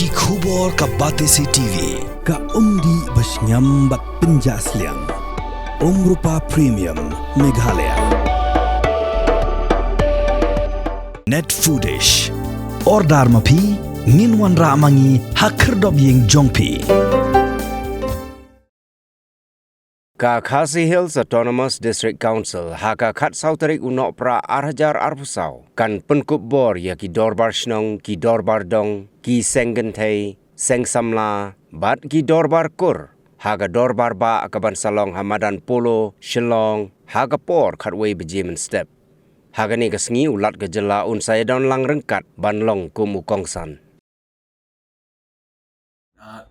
Ki khubor ka Batesi TV. Ka umdi basnyam bak penjaslian. Rupa Premium Meghalaya. Net Foodish. Ordar mapi nginwan ramangi hakerdob yeng jongpi. Ka Khasi Hills Autonomous District Council haka khat sauterik unok pra arhajar arpusau kan penkup bor ya ki dorbar shnong ki dorbar dong ki senggenthei seng samla bat ki dorbar kur haga dorbar ba akaban salong hamadan polo shillong haga por khatwei bejimen step haga ni kasngi ulat gejela un saya don lang rengkat banlong kum ukongsan.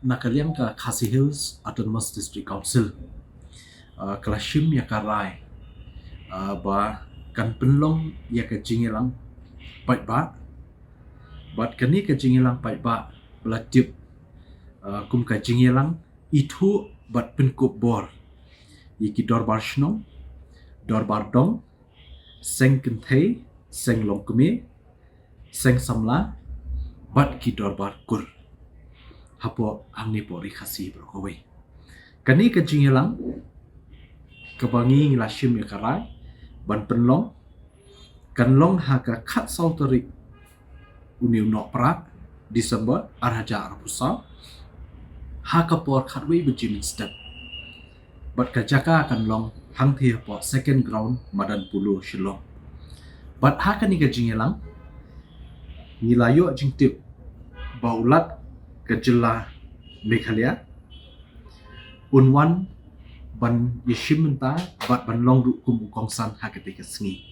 Nakalian ka Khasi Hills Autonomous District Council kelashim ya karai ba kan penlong ya ke jingilang pai ba bat kani ke jingilang pai ba belatip kum ka jingilang itu bat penkup bor yiki dorbar shno dorbar dong seng kenthei seng longkumi seng samla bat ki dorbar kur hapo angni pori khasi brokowe kani ke jingilang kebangi ngilashim ya karai ban penlong kanlong haka khat sauterik uniu nok pra Disember arhaja arpusa haka por khatwei bejimin step bat kajaka kanlong hangthi po second ground madan pulu shillong bat haka ni kajingelang nilayo jingtip baulat kejela Meghalaya unwan ban yeshim menta bat ban long ru kum kongsan hakete kesngi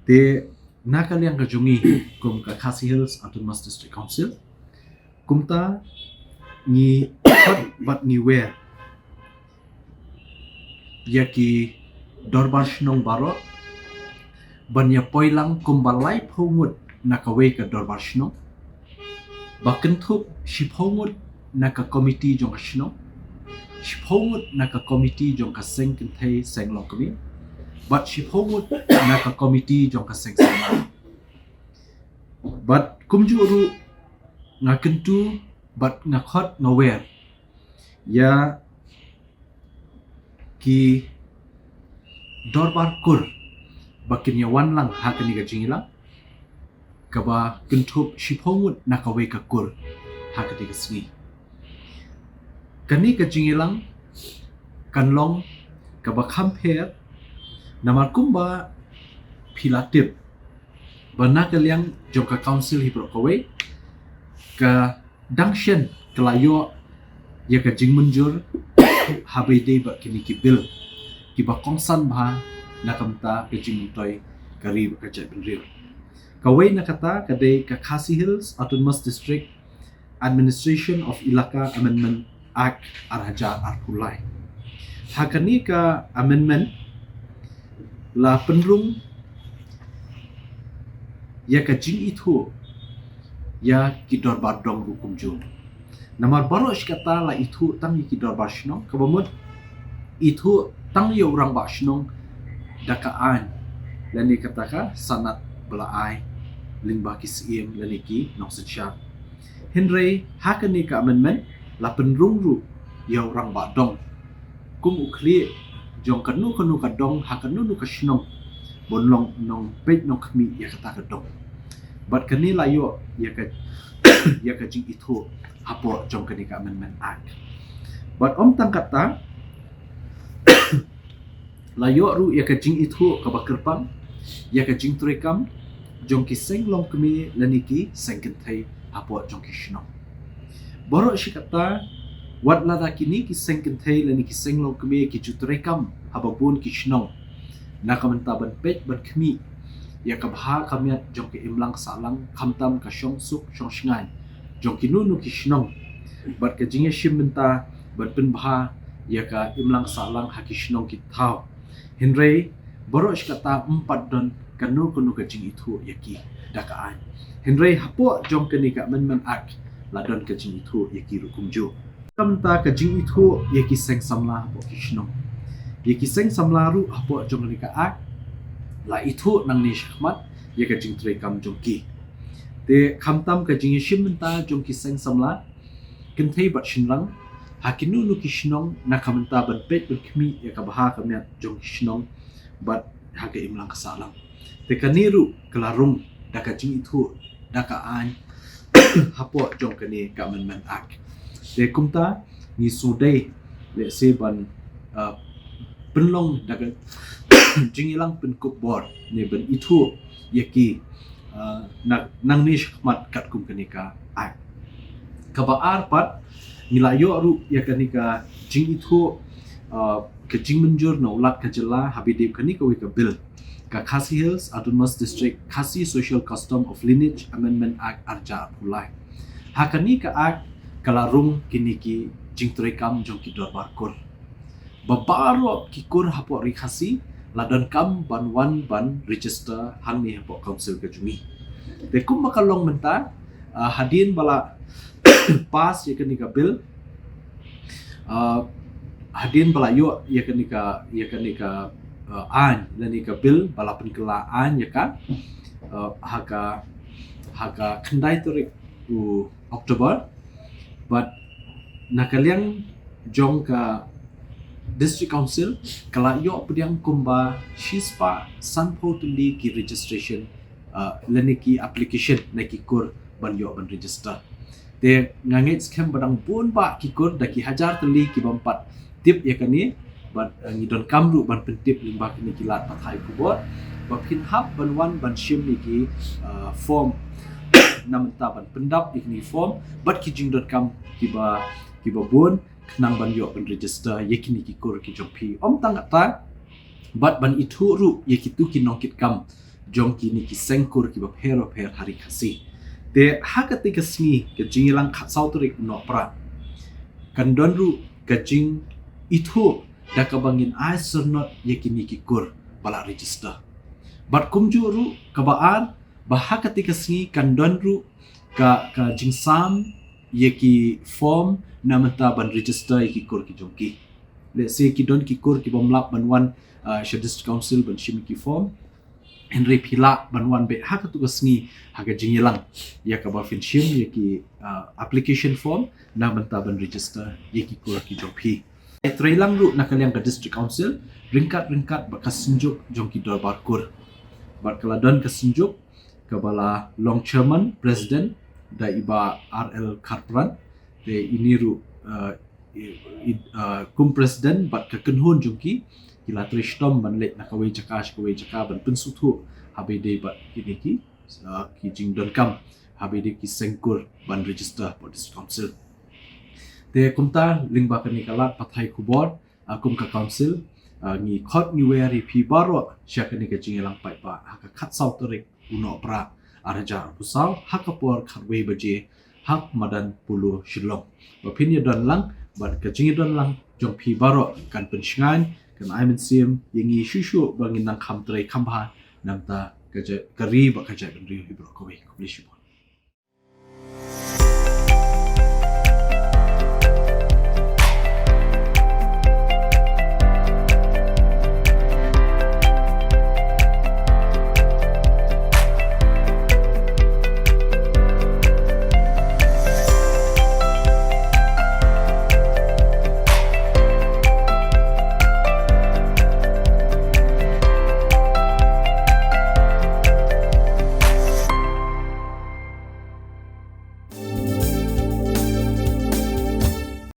te nakal yang kajungi kum ka Khasi Hills Autonomous District Council kumta ni bat ni wer yaki dorbar shnong baro ban ya poilang kum balai phongut nakawe ka dorbar shnong bakentup shiphongut naka komiti jong shnong shiphongut naka komiti jong ka seng kenthei seng lokmi bat shiphongut naka komiti jong ka seng sama bat kumjuru ngakentu bat ngakhot ngawer ya ki dorbar kur bakin ya wan lang hakani ga jingila kaba kentup shiphongut naka we ka kur hakati ga sni kani kajingilang kanlong kaba khamper namar kumba pilatip banakaliang jongka council hiprokowe ka dangshen kelayo ya ka jingmunjur habide ba kini ki bil ki ba kongsan ba nakamta ke jingmuntoy kari ka jat benril kawe nakata kade ka Khasi Hills Autonomous District Administration of Ilaka Amendment Act Arhaja Arpulai. Hakani ka amendment la penrung ya ka jing itu ya ki dorbar dong hukum jo. Namar barosh kata la itu tang ki dorbar shno kabamut itu tang yo orang ba shno dakaan lani kataka sanat belaai lingba ki sim lani ki noksetsha. Henry hakani ka amendment la penrung ru ya orang ba dong kum ukli jong kanu ka dong hakanu nu ka shnong bonlong nong pet nong khmi ya kata ka dong bat kani la yo ya ka ya ka jing itu hapo jong kani ka amendment act bat om tang kata la yo ru ya ka jing itu ka bakerpang ya ka jing trekam jong ki seng long kmi laniki seng kenthai hapo jong ki shnong borok shikata wat lada kini ki seng kenthei lani ki seng long kmi ki jutrekam hababun ki shnong nakamenta ban pet ban khmi ya ka bha kamiat jong ki imlang salang khamtam ka shong suk shong shngai jong ki nu ki shnong bat ka jinge shimmenta ban pin bha ya ka imlang salang haki shnong ki thau henrei borok shikata empat don kanu ka jing itu yaki dakaan henrei hapo jong kani ka amendment act ladon ka jing itu yaki rukum jo kamta ka jing itu yaki seng samla hapo kishnong yaki seng samla ru hapo jong ka ak la itu nang ni shkhmat yaka jing tre kam jong ki te khamtam ka jing shim menta jong ki seng samla kin thei bat shinrang hakinu nu ki shinong na khamta ban pet ban khmi ya ka baha ka met jong shinong bat ha ka imlang ka salang te kaniru kelarung daka jing itu daka an hapo jong kani ka man ak te kumta ni sudai le se ban penlong daga jingilang penkup bor ni ben itu yaki nang ni shkmat kat kum kanika ai kabaar pat nilayo ru yakanika jing itu ke jing menjur no lat kajela habidip kanika we ka bill ka Khasi Hills Autonomous District Khasi Social Custom of Lineage Amendment Act arja pulai hakani ka act kalarung kiniki jing trekam jong ki dorbar kur babaro kikur hapo ri khasi ladan kam ban wan ban register hang ni hapo council ke jumi te kum makalong menta hadin bala pas ye kenika bill hadin bala yo ye kenika an lanika bill bala penkela an ya kan haka kendai turik u Oktober but nakaliang jong ka District Council kala yo pediang kumba shispa sanpo tundi ki registration leniki application na kikur ban yo ban register te ngangit scam badang pun ba kikur daki hajar tuli ki bampat tip ya kani ban ngidon kamru ban pentip limba kini kilat pathai kubot ba pin hab ban wan ban shim niki form namenta ban pendap ikni form bat kijing.com kiba bun kenang ban yo ban register yakini kikur ki jompi om tangata bat ban itu ru yakitu kinongkit kam jong kini ki sengkur kiba phero pher hari khasi te hakati kasni ke jingilang khatsau turik no pra kandon ru kajing itu dakabangin aisernot yakini kikur bala register bat kumju ru kabaan bahakati kasni kandon ru ka jingsam yaki form namenta ban register yaki kur ki jongki let's say ki don ki kur ki bomlap ban wan District Council ban shimiki form Henry Pila ban wan be hakatu kasni haga jingilang ya ka ba fin shim yaki application form namenta ban register yaki kur ki jongpi trailang lu nakaliang ka District Council ringkat bakasinjuk jongki dorbar kur bat kaladon kasinjuk kabala long chairman president da iba RL Karpran te iniru kum president bat kekenhun jungki kila trishtom ban let nakawai jaka ban pensutu habede bat kiniki ki jingdon.com habede ki sengkur ban register for this council te kumta lingba kani kalat pathai kubor kum ka council ngi khot ni weri pi baro syakani ka jingelang pai ba haka khat sau torik uno pra arja pusau hakapor kharwe baje hak madan pulu shilong opinion don lang bat ka jingi don lang jong pi baro kan pensngan kan aimen sim yengi shushu bangin nang kham trai khamba namta ka kari ba ka ja ben ri hibro ko we